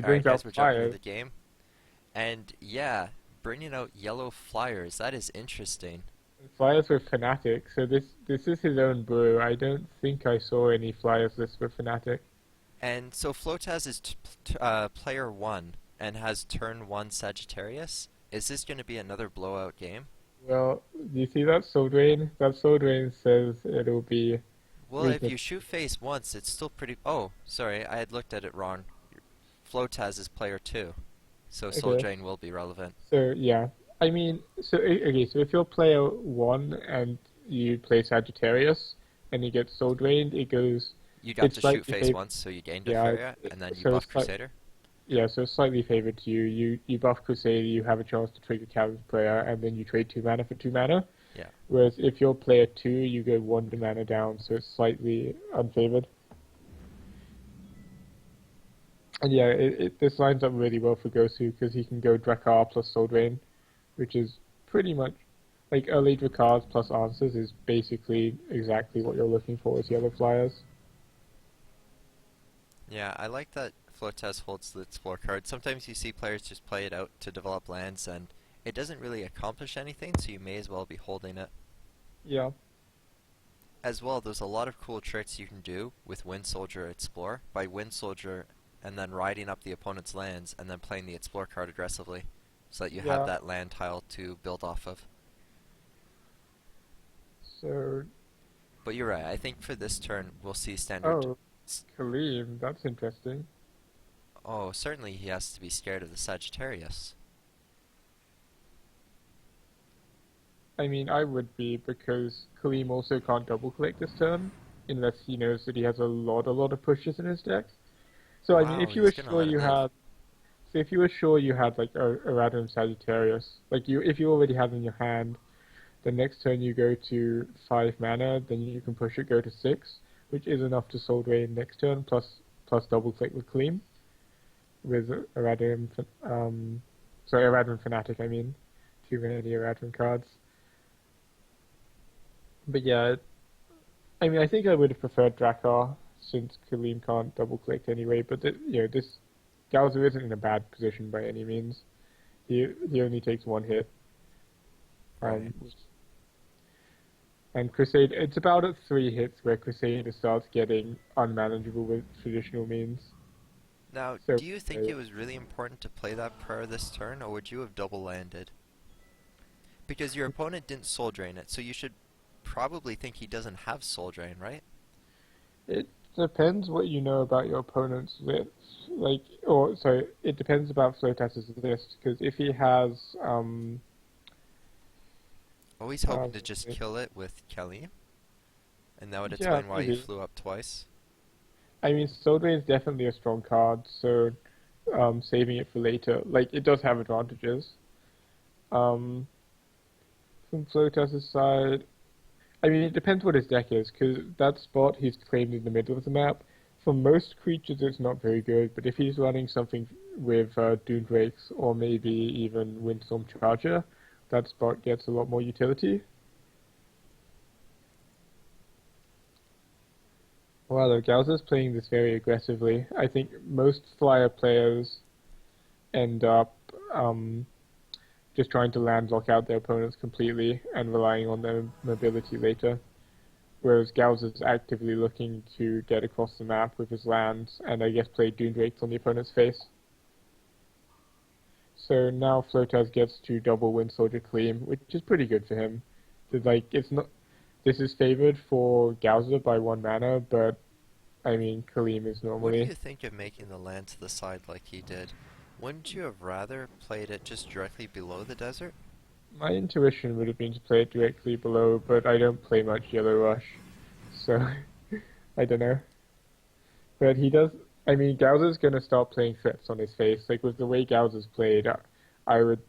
He Alright brings out guys, we're jumping into flyers. the game. And yeah, bringing out yellow flyers, that is interesting. Flyers with Fnatic. So this is his own brew. I don't think I saw any flyers list with Fnatic. And so Flowtas is player 1 and has turn 1 Sagittarius. Is this going to be another blowout game? Well, do you see that Soul Drain? That Soul Drain says it'll be Well, if weakness. you shoot face once, it's still pretty... Oh, sorry, I had looked at it wrong. Flowtas is player 2, so Soul Okay. Drain will be relevant. So yeah, I mean, okay. So if you're player one and you play Sagittarius and you get Soul Drained, it goes. You got It's to shoot slightly face favored. once, so you gained a Yeah. Furia, and then you So buff it's like Crusader. yeah. So it's slightly favored to you. You buff Crusader, you have a chance to trigger Challenge Player, and then you trade 2 mana for 2 mana. Yeah. Whereas if you're player two, you go 1 mana down, so it's slightly unfavored. And yeah, this lines up really well for Gosu because he can go Drakkar plus Soul Drain, which is pretty much like early Drakkars plus answers is basically exactly what you're looking for as yellow flyers. Yeah, I like that Flowtas holds the Explore card. Sometimes you see players just play it out to develop lands, and it doesn't really accomplish anything, so you may as well be holding it. Yeah, As well, there's a lot of cool tricks you can do with Wind Soldier Explore by Wind Soldier and then riding up the opponent's lands and then playing the Explore card aggressively so that you have yeah. that land tile to build off of. So, But you're right, I think for this turn we'll see standard... oh, Kaleem, that's interesting. Oh, certainly he has to be scared of the Sagittarius. I mean, I would be because Kaleem also can't double click this turn unless he knows that he has a lot of pushes in his deck. So I mean, Wow, if you were he's gonna sure let it you live. had So if you were sure you had like a random Sagittarius, like if you already had it in your hand, the next turn you go to 5 mana, then you can push it, go to 6, which is enough to Soul Drain next turn, plus double click with Clean with Eradin, sorry, Eradin Fanatic. I mean, too many Eradin cards. But yeah, I mean, I think I would have preferred Drakkar since Kaleem can't double click anyway. But this Galzer isn't in a bad position by any means. He only takes 1 hit. Right. Um, and Crusader, it's about at 3 hits where Crusader starts getting unmanageable with traditional means. Now, So do you think it was really important to play that prayer this turn, or would you have double landed? Because your opponent didn't soul drain it, so you should probably think he doesn't have soul drain, right? it depends what you know about your opponent's list. Like, or sorry, it depends about Flotas's list because if he has Always hoping um, to just kill it with Kelly, and that would yeah, explain why you maybe. flew up twice. I mean, Souldrain is definitely a strong card, so saving it for later, like it does have advantages. Um, from Flotas's side, I mean, it depends what his deck is, because that spot he's claimed in the middle of the map. For most creatures, it's not very good, but if he's running something with Dune Drakes or maybe even Windstorm Charger, that spot gets a lot more utility. Well, Galza's playing this very aggressively. I think most Flyer players end up just trying to land lock out their opponents completely and relying on their mobility later. Whereas Gauss is actively looking to get across the map with his lands and I guess play Dune Drakes on the opponent's face. So now Flotas gets to double Wind Soldier Clean, which is pretty good for him. It's not. This is favored for Gauzer by 1 mana, but I mean Kaleem is What do normally. you think of making the land to the side like he did? Wouldn't you have rather played it just directly below the desert? My intuition would have been to play it directly below, but I don't play much Yellow Rush, so I don't know. But he does. I mean, Gauzer's gonna start playing threats on his face. Like with the way Gauzer's played, I would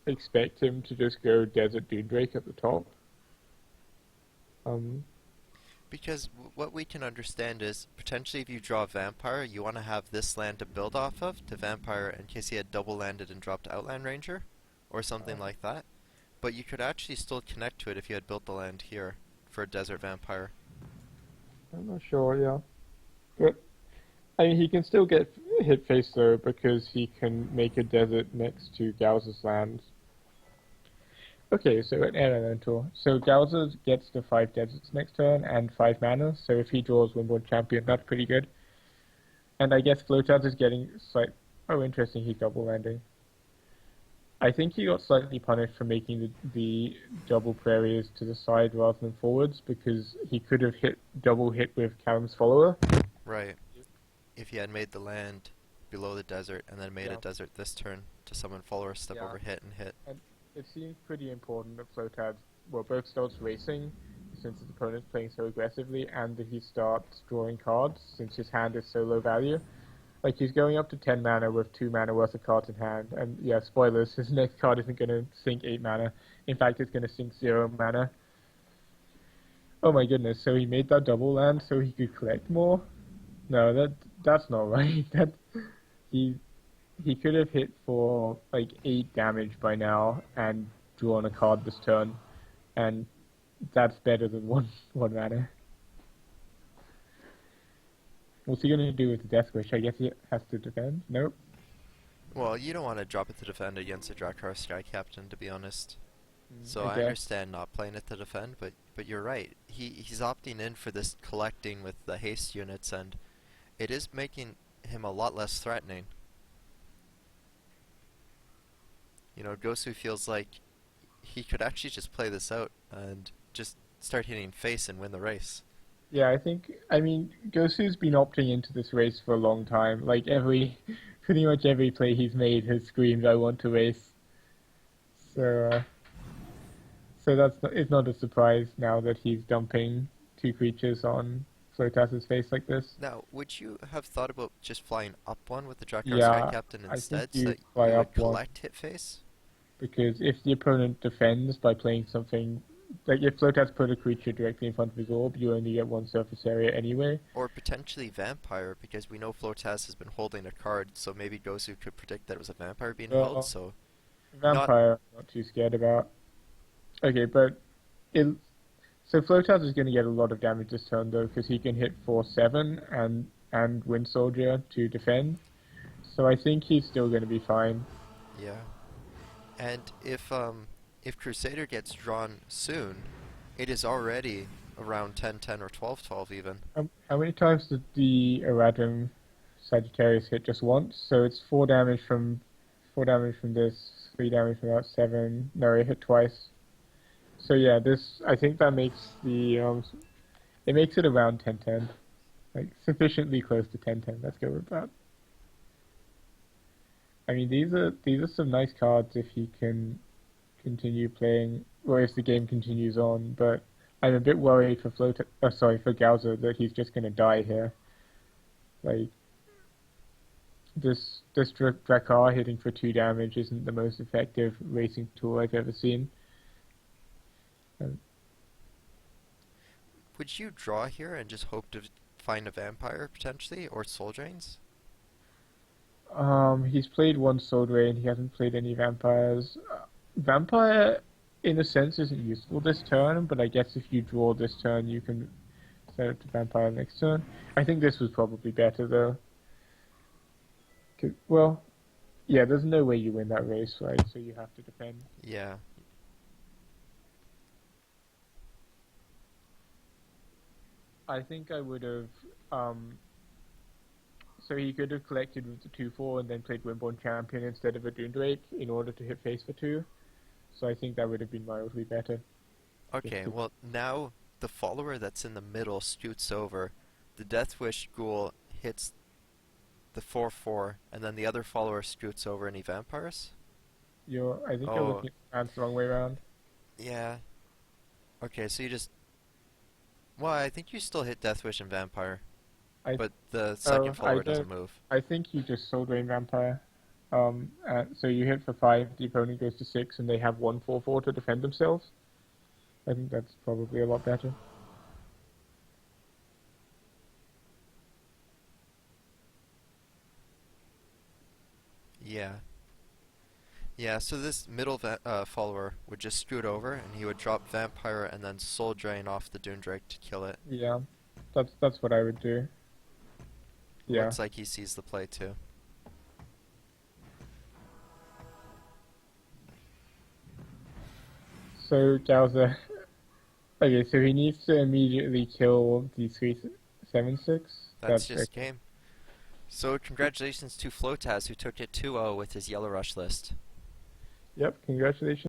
expect him to just go Desert Dune Drake at the top. Um, Because what we can understand is, potentially if you draw a Vampire, you want to have this land to build off of, to Vampire in case he had double landed and dropped Outland Ranger, or something like that. But you could actually still connect to it if you had built the land here for a Desert Vampire. I'm not sure, yeah. But I mean, he can still get hit face though because he can make a desert next to Gauss's land. Okay, so an elemental. So Gauss gets the 5 deserts next turn and 5 mana, so if he draws Windborn Champion, that's pretty good. And I guess Flowtas is getting slight. Oh, interesting, he's double landing. I think he got slightly punished for making the double prairies to the side rather than forwards because he could have hit double hit with Callum's follower. Right. If he had made the land below the desert and then made a Yeah. desert this turn to summon follower, step Yeah. over hit and hit. And it seems pretty important that Flowtas, well, both starts racing since his opponent's playing so aggressively, and that he starts drawing cards since his hand is so low value. Like, he's going up to 10 mana with 2 mana worth of cards in hand, and yeah, spoilers, his next card isn't going to sink 8 mana. In fact, it's going to sink 0 mana. Oh my goodness, so he made that double land so he could collect more? No, that's not right. That he he could have hit for like 8 damage by now and drawn a card this turn, and that's better than one mana. What's he gonna do with the Death Wish? I guess he has to defend? Nope. Well, you don't want to drop it to defend against a Drakkar Sky Captain, to be honest. So I guess. understand not playing it to defend, but you're right. He's opting in for this collecting with the haste units, and it is making him a lot less threatening. You know, Gosu feels like he could actually just play this out and just start hitting face and win the race. Yeah, I mean, Gosu's been opting into this race for a long time. Like, pretty much every play he's made has screamed, I want to race. So, it's not a surprise now that he's dumping 2 creatures on Flotas's face like this. Now, would you have thought about just flying up one with the Drakkar Yeah, Sky Captain I instead, think so you that fly you would up one. collect hit face? Because if the opponent defends by playing something, like if Flotas put a creature directly in front of his orb, you only get 1 surface area anyway. Or potentially Vampire, because we know Flowtas has been holding a card, so maybe Gosu could predict that it was a Vampire being held, so... Vampire, I'm not too scared about. Okay, but it, so Flowtas is going to get a lot of damage this turn though, because he can hit for 7 and Wind Soldier to defend. So I think he's still going to be fine. Yeah. And if Crusader gets drawn soon, it is already around 10-10 or 12-12 even. How many times did the Eradrim Sagittarius hit? Just once? So it's 4 damage from this, 3 damage from that, 7. No, it hit twice. So yeah, I think that makes it makes it around 10-10, like sufficiently close to 10-10. Let's go with that. I mean, these are some nice cards if he can continue playing, or if the game continues on. But I'm a bit worried for for Gauser that he's just gonna die here. Like this Drakkar hitting for 2 damage isn't the most effective racing tool I've ever seen. Would you draw here and just hope to find a Vampire potentially, or Soul Drains? He's played 1 Soul Drain. He hasn't played any Vampires. Vampire, in a sense, isn't useful this turn, but I guess if you draw this turn, you can set it to Vampire next turn. I think this was probably better, though. Well, yeah, there's no way you win that race, right? So you have to defend. Yeah. I think I would have... So he could have collected with the 2/4 and then played Windborn Champion instead of a Doomdrake in order to hit face for 2. So I think that would have been mildly better. Okay, well, now the follower that's in the middle scoots over. The Death Wish Ghoul hits the 4/4, and then the other follower scoots over. Any Vampires? I think you're looking at the wrong way around. Yeah. Okay, so you just... Well, I think you still hit Death Wish and Vampire. But the second follower doesn't move. I think you just Soul Drain Vampire. So you hit for 5, the opponent goes to 6, and they have 1/4/4 to defend themselves. I think that's probably a lot better. Yeah. Yeah, so this middle follower would just scoot over, and he would drop Vampire and then Soul Drain off the Doomdrake to kill it. Yeah, that's what I would do. Yeah. Looks like he sees the play too. So Gowser, okay, so he needs to immediately kill the 376. That's That's just okay. game. So congratulations to Flowtas who took it 2-0 with his Yellow Rush list. Yep, congratulations.